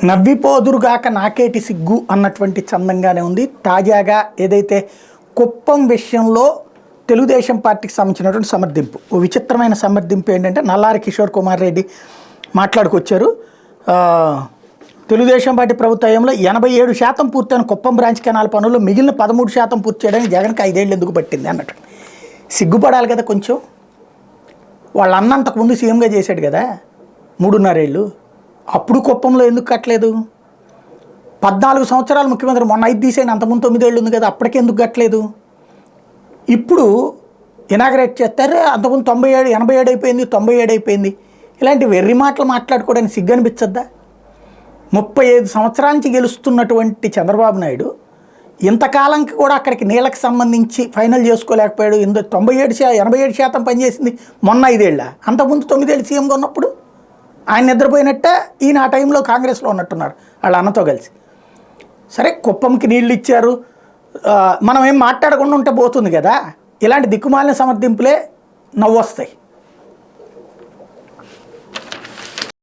నవ్విపోదురుగాక నాకేటి సిగ్గు అన్నటువంటి చందంగానే ఉంది. తాజాగా ఏదైతే కుప్పం విషయంలో తెలుగుదేశం పార్టీకి సంబంధించినటువంటి సమర్థింపు, ఓ విచిత్రమైన సమర్థింపు ఏంటంటే నల్లారి కిషోర్ కుమార్ రెడ్డి మాట్లాడుకొచ్చారు. తెలుగుదేశం పార్టీ ప్రభుత్వంలో 87% పూర్తయిన కుప్పం బ్రాంచ్ కెనాల్ పనులు మిగిలిన 13% పూర్తి చేయడానికి జగన్కి 5 ఏళ్ళు ఎందుకు పట్టింది అన్నట్టు. సిగ్గుపడాలి కదా కొంచెం. వాళ్ళ అన్న అంతకుముందు సీఎంగా చేశాడు కదా 3.5 ఏళ్ళు. అప్పుడు కుప్పంలో ఎందుకు కట్టలేదు? 14 సంవత్సరాలు ముఖ్యమంత్రి, మొన్న 5 తీసేయండి, అంతకుముందు 9 ఏళ్ళు ఉంది కదా, అప్పటికే ఎందుకు కట్టలేదు? ఇప్పుడు ఇనాగరేట్ చేస్తారు, అంతకుముందు 97, 87 అయిపోయింది, 97 అయిపోయింది. ఇలాంటి వెర్రి మాటలు మాట్లాడుకోవడానికి సిగ్గు అనిపించద్దా? 35 సంవత్సరాల నుంచి గెలుస్తున్నటువంటి చంద్రబాబు నాయుడు ఇంతకాలంకి కూడా అక్కడికి నీళ్ళకి సంబంధించి ఫైనల్ చేసుకోలేకపోయాడు. 87% పనిచేసింది మొన్న 5 ఏళ్ళ, అంతకుముందు 9 ఏళ్ళు సీఎంగా ఉన్నప్పుడు. ఆయన నిద్రపోయినట్టే ఈయన ఆ టైంలో కాంగ్రెస్లో ఉన్నట్టున్నారు వాళ్ళ అన్నతో కలిసి. సరే, కుప్పంకి నీళ్ళు ఇచ్చారు, మనం ఏం మాట్లాడకుండా ఉంటే పోతుంది కదా. ఇలాంటి దిక్కుమాలిన సమర్థింపులే నవ్వొస్తాయి.